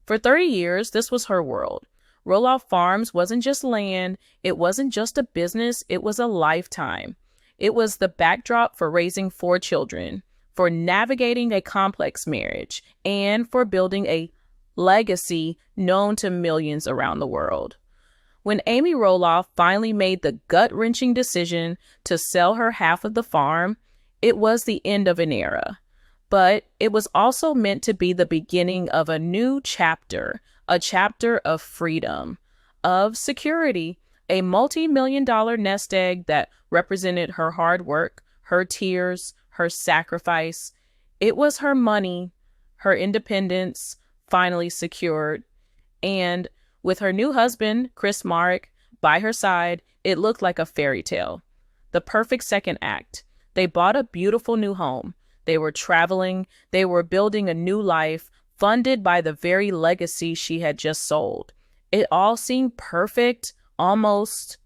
For 30 years, this was her world. Roloff Farms wasn't just land, it wasn't just a business, it was a lifetime. It was the backdrop for raising 4 children, for navigating a complex marriage, and for building a legacy known to millions around the world. When Amy Roloff finally made the gut-wrenching decision to sell her half of the farm, it was the end of an era. But it was also meant to be the beginning of a new chapter, a chapter of freedom, of security, a multi-million-dollar nest egg that represented her hard work, her tears, her sacrifice. It was her money, her independence, finally secured. And with her new husband, Chris Marek, by her side, it looked like a fairy tale. The perfect second act. They bought a beautiful new home. They were traveling. They were building a new life, funded by the very legacy she had just sold. It all seemed perfect, almost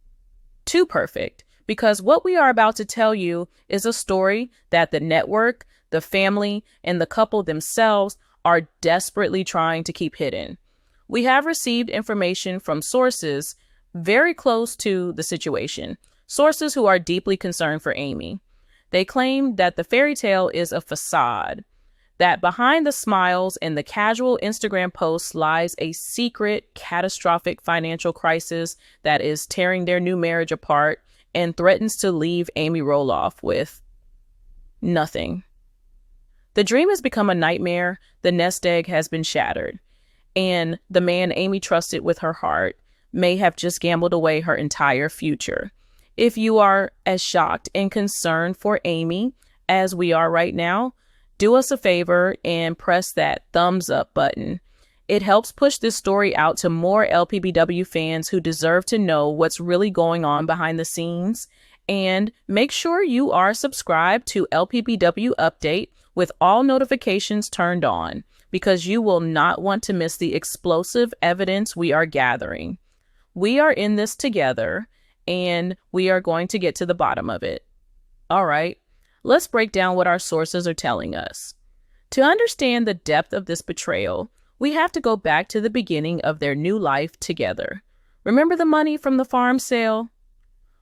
too perfect, because what we are about to tell you is a story that the network, the family, and the couple themselves are desperately trying to keep hidden. We have received information from sources very close to the situation, sources who are deeply concerned for Amy. They claim that the fairy tale is a facade, that behind the smiles and the casual Instagram posts lies a secret, catastrophic financial crisis that is tearing their new marriage apart and threatens to leave Amy Roloff with nothing. The dream has become a nightmare, the nest egg has been shattered, and the man Amy trusted with her heart may have just gambled away her entire future. If you are as shocked and concerned for Amy as we are right now, do us a favor and press that thumbs up button. It helps push this story out to more LPBW fans who deserve to know what's really going on behind the scenes. And make sure you are subscribed to LPBW Update with all notifications turned on, because you will not want to miss the explosive evidence we are gathering. We are in this together, and we are going to get to the bottom of it. All right. Let's break down what our sources are telling us. To understand the depth of this betrayal, we have to go back to the beginning of their new life together. Remember the money from the farm sale?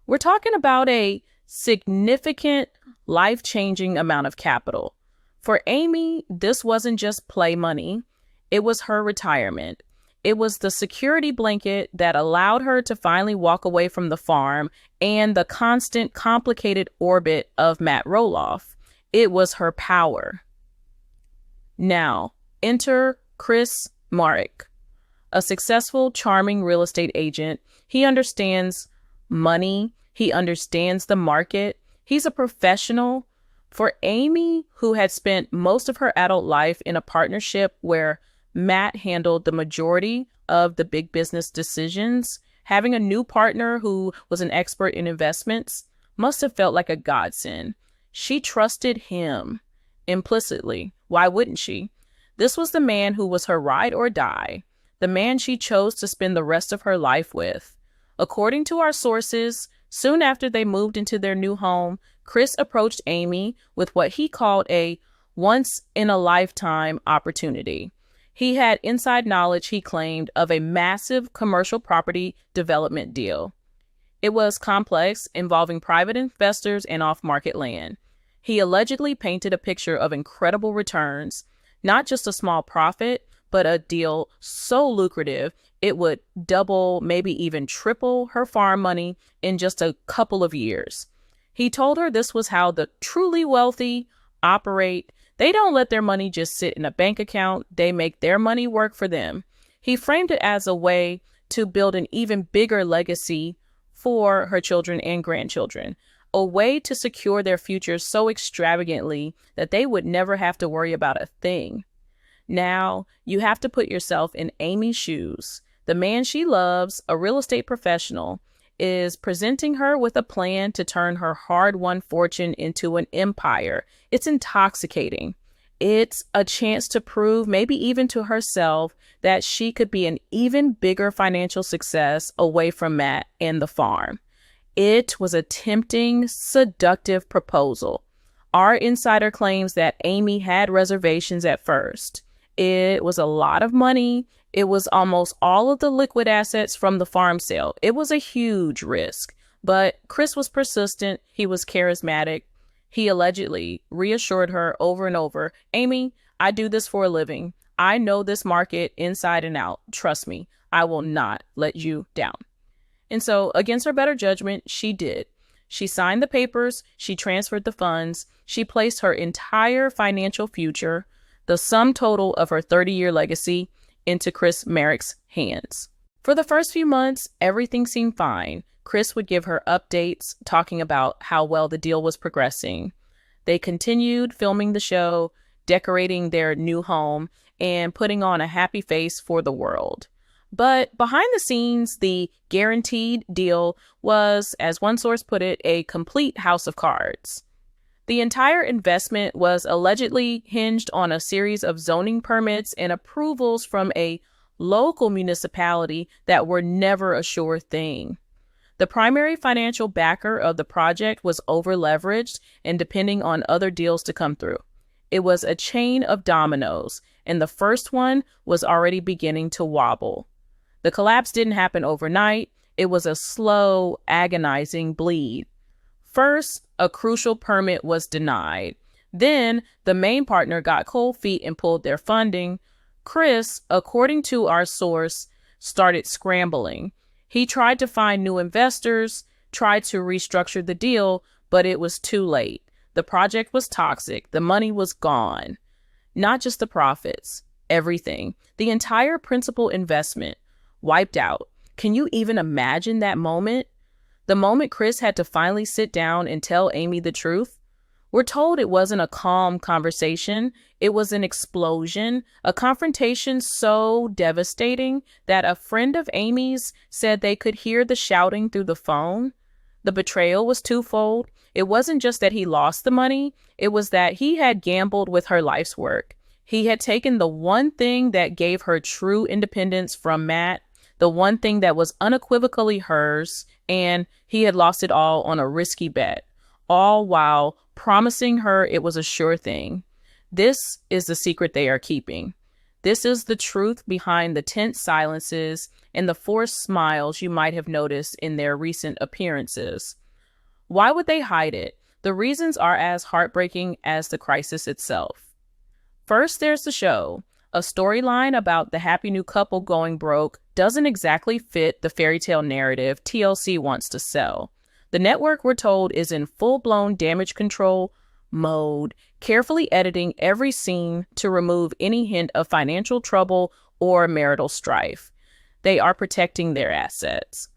We're talking about a significant, life-changing amount of capital. For Amy, this wasn't just play money. It was her retirement. It was the security blanket that allowed her to finally walk away from the farm and the constant, complicated orbit of Matt Roloff. It was her power. Now, enter Chris Marek, a successful, charming real estate agent. He understands money. He understands the market. He's a professional. For Amy, who had spent most of her adult life in a partnership where Matt handled the majority of the big business decisions, having a new partner who was an expert in investments must have felt like a godsend. She trusted him implicitly. Why wouldn't she? This was the man who was her ride or die, the man she chose to spend the rest of her life with. According to our sources, soon after they moved into their new home, Chris approached Amy with what he called a once-in-a-lifetime opportunity. He had inside knowledge, he claimed, of a massive commercial property development deal. It was complex, involving private investors and off-market land. He allegedly painted a picture of incredible returns, not just a small profit, but a deal so lucrative it would double, maybe even triple her farm money in just a couple of years. He told her this was how the truly wealthy operate. They don't let their money just sit in a bank account. They make their money work for them. He framed it as a way to build an even bigger legacy for her children and grandchildren, a way to secure their futures so extravagantly that they would never have to worry about a thing. Now, you have to put yourself in Amy's shoes. The man she loves, a real estate professional, is presenting her with a plan to turn her hard-won fortune into an empire. It's intoxicating. It's a chance to prove, maybe even to herself, that she could be an even bigger financial success away from Matt and the farm. It was a tempting, seductive proposal. Our insider claims that Amy had reservations at first. It was a lot of money. It was almost all of the liquid assets from the farm sale. It was a huge risk, but Chris was persistent. He was charismatic. He allegedly reassured her over and over, Amy, I do this for a living. I know this market inside and out. Trust me, I will not let you down. And so against her better judgment, she did. She signed the papers. She transferred the funds. She placed her entire financial future, the sum total of her 30-year legacy, into Chris Marek's hands. For the first few months, everything seemed fine. Chris would give her updates talking about how well the deal was progressing. They continued filming the show, decorating their new home, and putting on a happy face for the world. But behind the scenes, the guaranteed deal was, as one source put it, a complete house of cards. The entire investment was allegedly hinged on a series of zoning permits and approvals from a local municipality that were never a sure thing. The primary financial backer of the project was over-leveraged and depending on other deals to come through. It was a chain of dominoes, and the first one was already beginning to wobble. The collapse didn't happen overnight. It was a slow, agonizing bleed. First, a crucial permit was denied. Then, the main partner got cold feet and pulled their funding. Chris, according to our source, started scrambling. He tried to find new investors, tried to restructure the deal, but it was too late. The project was toxic. The money was gone. Not just the profits, everything. The entire principal investment wiped out. Can you even imagine that moment? The moment Chris had to finally sit down and tell Amy the truth? We're told it wasn't a calm conversation. It was an explosion, a confrontation so devastating that a friend of Amy's said they could hear the shouting through the phone. The betrayal was twofold. It wasn't just that he lost the money. It was that he had gambled with her life's work. He had taken the one thing that gave her true independence from Matt, the one thing that was unequivocally hers, and he had lost it all on a risky bet, all while promising her it was a sure thing. This is the secret they are keeping. This is the truth behind the tense silences and the forced smiles you might have noticed in their recent appearances. Why would they hide it? The reasons are as heartbreaking as the crisis itself. First, there's the show. A storyline about the happy new couple going broke doesn't exactly fit the fairy tale narrative TLC wants to sell. The network, we're told, is in full-blown damage control mode, carefully editing every scene to remove any hint of financial trouble or marital strife. They are protecting their assets.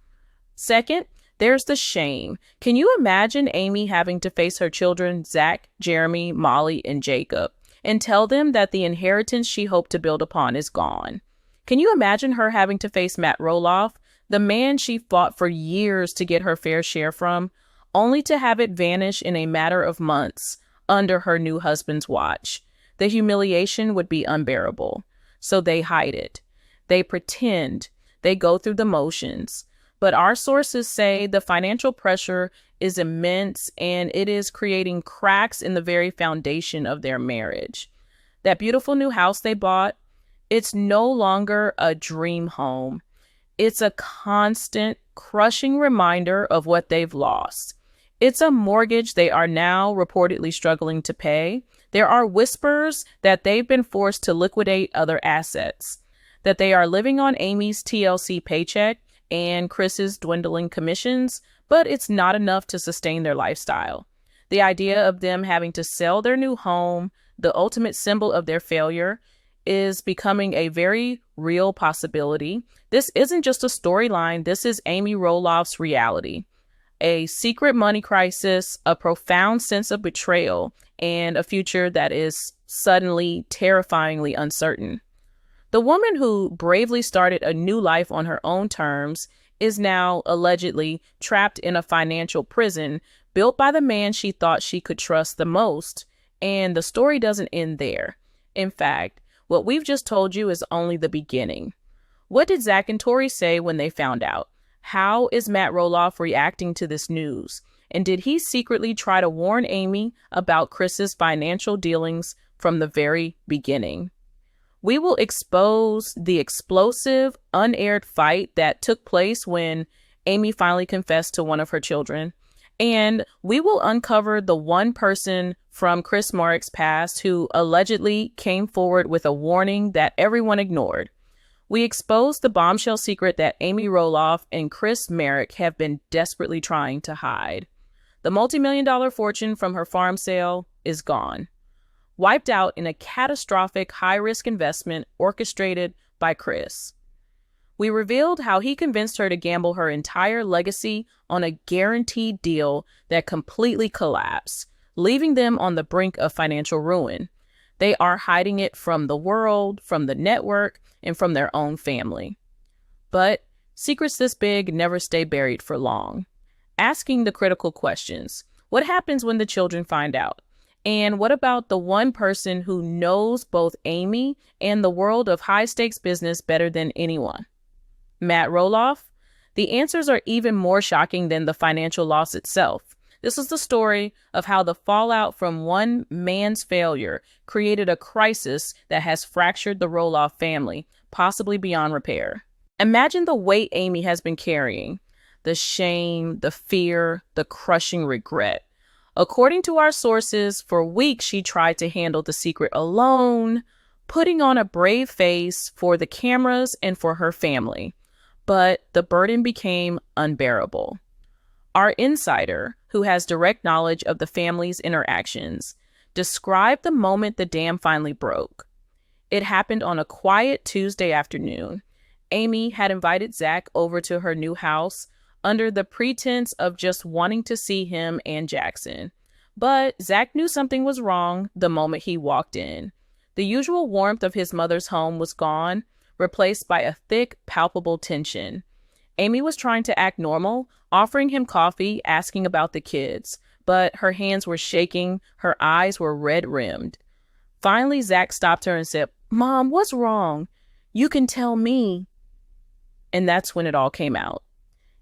Second, there's the shame. Can you imagine Amy having to face her children, Zach, Jeremy, Molly, and Jacob, and tell them that the inheritance she hoped to build upon is gone? Can you imagine her having to face Matt Roloff, the man she fought for years to get her fair share from, only to have it vanish in a matter of months under her new husband's watch? The humiliation would be unbearable. So they hide it. They pretend. They go through the motions. But our sources say the financial pressure is immense and it is creating cracks in the very foundation of their marriage. That beautiful new house they bought, it's no longer a dream home. It's a constant, crushing reminder of what they've lost. It's a mortgage they are now reportedly struggling to pay. There are whispers that they've been forced to liquidate other assets, that they are living on Amy's TLC paycheck and Chris's dwindling commissions, but it's not enough to sustain their lifestyle. The idea of them having to sell their new home, the ultimate symbol of their failure, is becoming a very real possibility. This isn't just a storyline. This is Amy Roloff's reality. A secret money crisis, a profound sense of betrayal, and a future that is suddenly terrifyingly uncertain. The woman who bravely started a new life on her own terms is now allegedly trapped in a financial prison built by the man she thought she could trust the most. And the story doesn't end there. In fact, what we've just told you is only the beginning. What did Zach and Tori say when they found out? How is Matt Roloff reacting to this news? And did he secretly try to warn Amy about Chris's financial dealings from the very beginning? We will expose the explosive, unaired fight that took place when Amy finally confessed to one of her children. And we will uncover the one person from Chris Marek's past who allegedly came forward with a warning that everyone ignored. We expose the bombshell secret that Amy Roloff and Chris Marek have been desperately trying to hide. The multi-million-dollar fortune from her farm sale is gone, wiped out in a catastrophic high-risk investment orchestrated by Chris. We revealed how he convinced her to gamble her entire legacy on a guaranteed deal that completely collapsed, leaving them on the brink of financial ruin. They are hiding it from the world, from the network, and from their own family. But secrets this big never stay buried for long. Asking the critical questions. What happens when the children find out? And what about the one person who knows both Amy and the world of high-stakes business better than anyone? Matt Roloff? The answers are even more shocking than the financial loss itself. This is the story of how the fallout from one man's failure created a crisis that has fractured the Roloff family, possibly beyond repair. Imagine the weight Amy has been carrying. The shame, the fear, the crushing regret. According to our sources, for weeks she tried to handle the secret alone, putting on a brave face for the cameras and for her family. But the burden became unbearable. Our insider, who has direct knowledge of the family's interactions, described the moment the dam finally broke. It happened on a quiet Tuesday afternoon. Amy had invited Zach over to her new house under the pretense of just wanting to see him and Jackson. But Zach knew something was wrong the moment he walked in. The usual warmth of his mother's home was gone, replaced by a thick, palpable tension. Amy was trying to act normal, offering him coffee, asking about the kids, but her hands were shaking, her eyes were red-rimmed. Finally, Zach stopped her and said, "Mom, what's wrong? You can tell me." And that's when it all came out.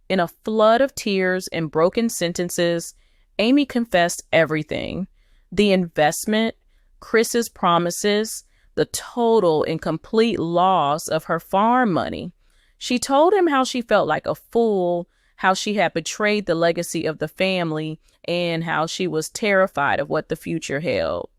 In a flood of tears and broken sentences, Amy confessed everything. The investment, Chris's promises, the total and complete loss of her farm money. She told him how she felt like a fool, how she had betrayed the legacy of the family, and how she was terrified of what the future held.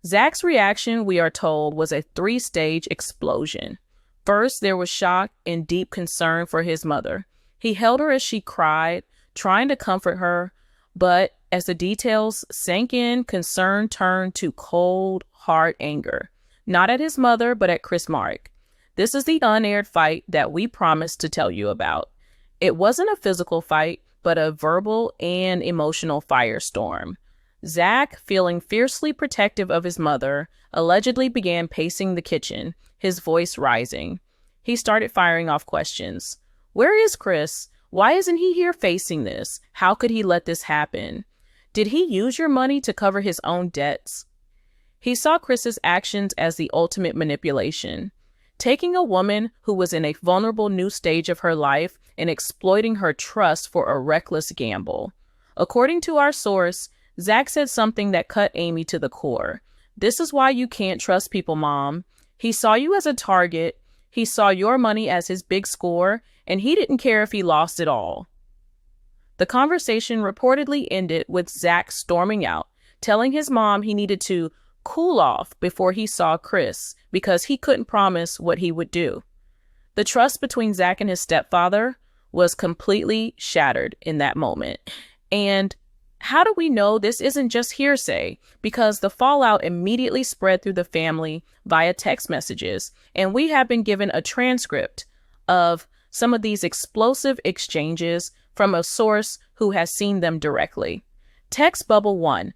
Zach's reaction, we are told, was a three-stage explosion. First, there was shock and deep concern for his mother. He held her as she cried, trying to comfort her, but as the details sank in, concern turned to cold, hard anger. Not at his mother, but at Chris Marek. This is the unaired fight that we promised to tell you about. It wasn't a physical fight, but a verbal and emotional firestorm. Zach, feeling fiercely protective of his mother, allegedly began pacing the kitchen, his voice rising. He started firing off questions. Where is Chris? Why isn't he here facing this? How could he let this happen? Did he use your money to cover his own debts? He saw Chris's actions as the ultimate manipulation. Taking a woman who was in a vulnerable new stage of her life and exploiting her trust for a reckless gamble. According to our source, Zach said something that cut Amy to the core. "This is why you can't trust people, Mom. He saw you as a target. He saw your money as his big score, and he didn't care if he lost it all." The conversation reportedly ended with Zach storming out, telling his mom he needed to cool off before he saw Chris because he couldn't promise what he would do. The trust between Zach and his stepfather was completely shattered in that moment. And how do we know this isn't just hearsay? Because the fallout immediately spread through the family via text messages, and we have been given a transcript of some of these explosive exchanges from a source who has seen them directly. Text bubble 1.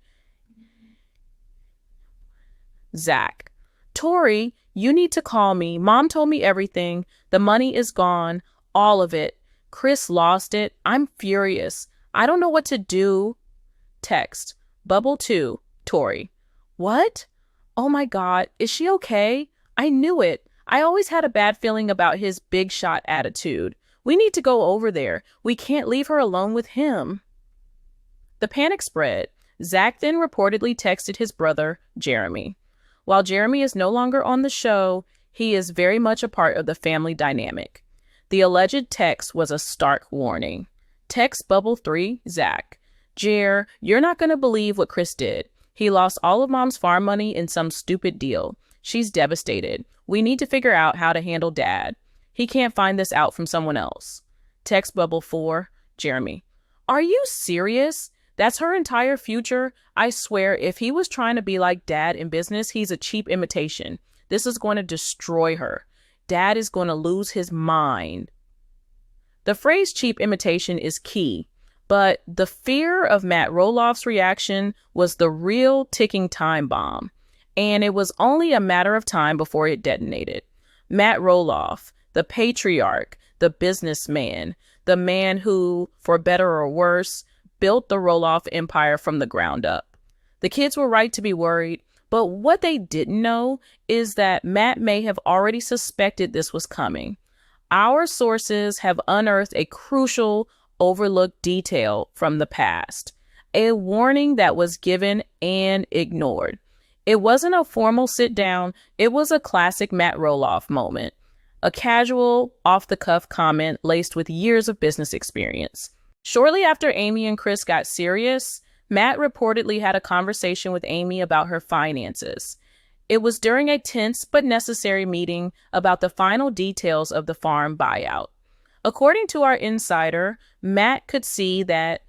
Zach: "Tori, you need to call me. Mom told me everything. The money is gone. All of it. Chris lost it. I'm furious. I don't know what to do." Text bubble 2. Tori: "What? Oh my God, is she okay? I knew it. I always had a bad feeling about his big shot attitude. We need to go over there. We can't leave her alone with him." The panic spread. Zach then reportedly texted his brother, Jeremy. While Jeremy is no longer on the show, he is very much a part of the family dynamic. The alleged text was a stark warning. Text Bubble 3, Zach. Jer, you're not going to believe what Chris did. He lost all of Mom's farm money in some stupid deal. She's devastated. We need to figure out how to handle Dad. He can't find this out from someone else. Text Bubble 4, Jeremy. Are you serious? That's her entire future? I swear, if he was trying to be like Dad in business, he's a cheap imitation. This is going to destroy her. Dad is going to lose his mind. The phrase cheap imitation is key, but the fear of Matt Roloff's reaction was the real ticking time bomb, and it was only a matter of time before it detonated. Matt Roloff, the patriarch, the businessman, the man who, for better or worse, built the Roloff empire from the ground up. The kids were right to be worried, but what they didn't know is that Matt may have already suspected this was coming. Our sources have unearthed a crucial, overlooked detail from the past, a warning that was given and ignored. It wasn't a formal sit down, it was a classic Matt Roloff moment, a casual, off-the-cuff comment laced with years of business experience. Shortly after Amy and Chris got serious, Matt reportedly had a conversation with Amy about her finances. It was during a tense but necessary meeting about the final details of the farm buyout. According to our insider, Matt could see that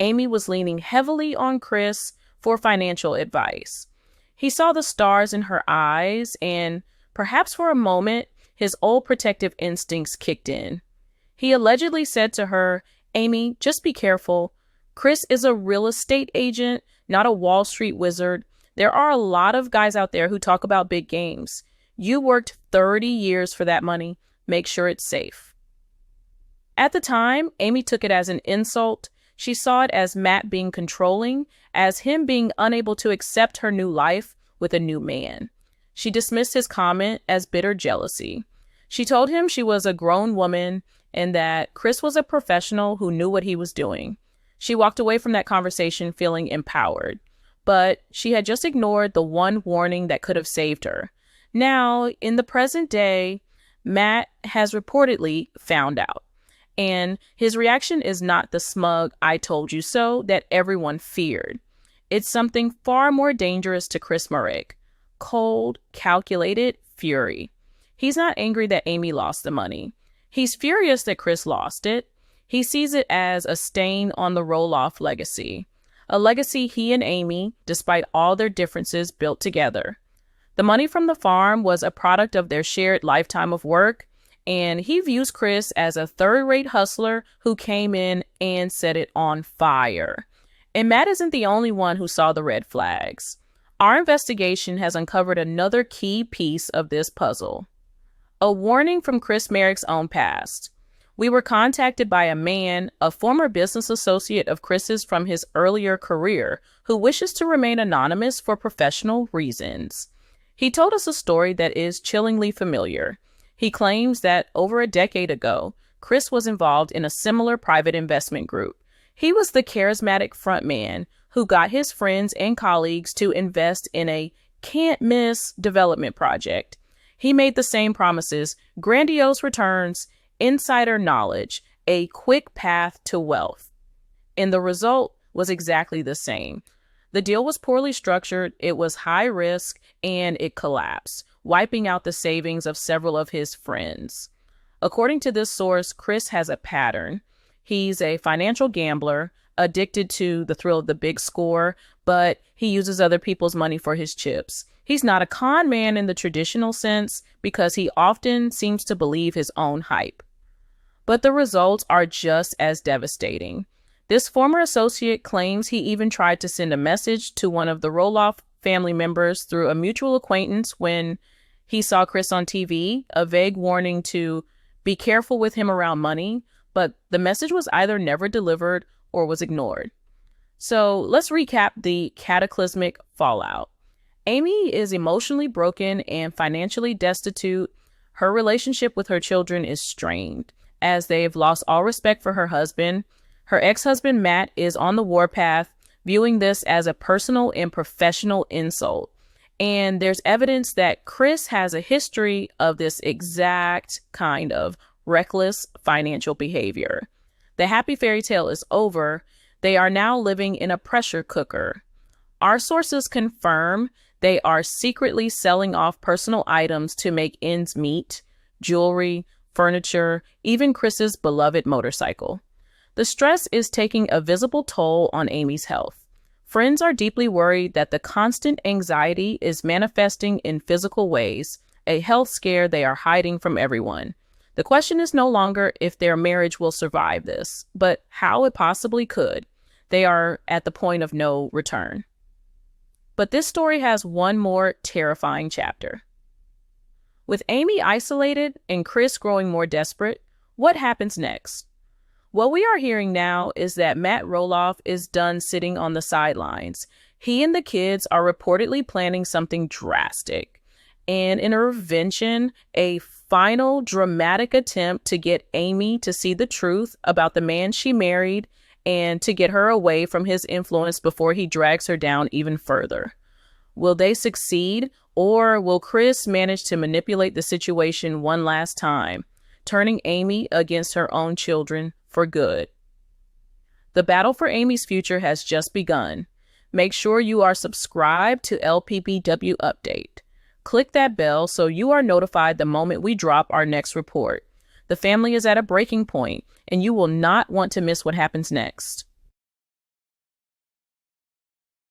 Amy was leaning heavily on Chris for financial advice. He saw the stars in her eyes, and perhaps for a moment, his old protective instincts kicked in. He allegedly said to her, "Amy, just be careful. Chris is a real estate agent, not a Wall Street wizard. There are a lot of guys out there who talk about big games. You worked 30 years for that money. Make sure it's safe." At the time, Amy took it as an insult. She saw it as Matt being controlling, as him being unable to accept her new life with a new man. She dismissed his comment as bitter jealousy. She told him she was a grown woman and that Chris was a professional who knew what he was doing. She walked away from that conversation feeling empowered, but she had just ignored the one warning that could have saved her. Now, in the present day, Matt has reportedly found out, and his reaction is not the smug "I told you so" that everyone feared. It's something far more dangerous to Chris Marek. Cold, calculated fury. He's not angry that Amy lost the money. He's furious that Chris lost it. He sees it as a stain on the Roloff legacy, a legacy he and Amy, despite all their differences, built together. The money from the farm was a product of their shared lifetime of work, and he views Chris as a third-rate hustler who came in and set it on fire. And Matt isn't the only one who saw the red flags. Our investigation has uncovered another key piece of this puzzle. A warning from Chris Marek's own past. We were contacted by a man, a former business associate of Chris's from his earlier career, who wishes to remain anonymous for professional reasons. He told us a story that is chillingly familiar. He claims that over a decade ago, Chris was involved in a similar private investment group. He was the charismatic frontman who got his friends and colleagues to invest in a can't-miss development project. He made the same promises: grandiose returns, insider knowledge, a quick path to wealth. And the result was exactly the same. The deal was poorly structured, it was high risk, and it collapsed, wiping out the savings of several of his friends. According to this source, Chris has a pattern. He's a financial gambler, addicted to the thrill of the big score, but he uses other people's money for his chips. He's not a con man in the traditional sense because he often seems to believe his own hype. But the results are just as devastating. This former associate claims he even tried to send a message to one of the Roloff family members through a mutual acquaintance when he saw Chris on TV, a vague warning to be careful with him around money, but the message was either never delivered or was ignored. So let's recap the cataclysmic fallout. Amy is emotionally broken and financially destitute. Her relationship with her children is strained, as they've lost all respect for her husband. Her ex-husband, Matt, is on the warpath, viewing this as a personal and professional insult. And there's evidence that Chris has a history of this exact kind of reckless financial behavior. The happy fairy tale is over. They are now living in a pressure cooker. Our sources confirm they are secretly selling off personal items to make ends meet, jewelry, furniture, even Chris's beloved motorcycle. The stress is taking a visible toll on Amy's health. Friends are deeply worried that the constant anxiety is manifesting in physical ways, a health scare they are hiding from everyone. The question is no longer if their marriage will survive this, but how it possibly could. They are at the point of no return. But this story has one more terrifying chapter. With Amy isolated and Chris growing more desperate, what happens next? What we are hearing now is that Matt Roloff is done sitting on the sidelines. He and the kids are reportedly planning something drastic. And in a revention, a final dramatic attempt to get Amy to see the truth about the man she married and to get her away from his influence before he drags her down even further. Will they succeed, or will Chris manage to manipulate the situation one last time, turning Amy against her own children for good? The battle for Amy's future has just begun. Make sure you are subscribed to LPBW Update. Click that bell so you are notified the moment we drop our next report. The family is at a breaking point, and you will not want to miss what happens next.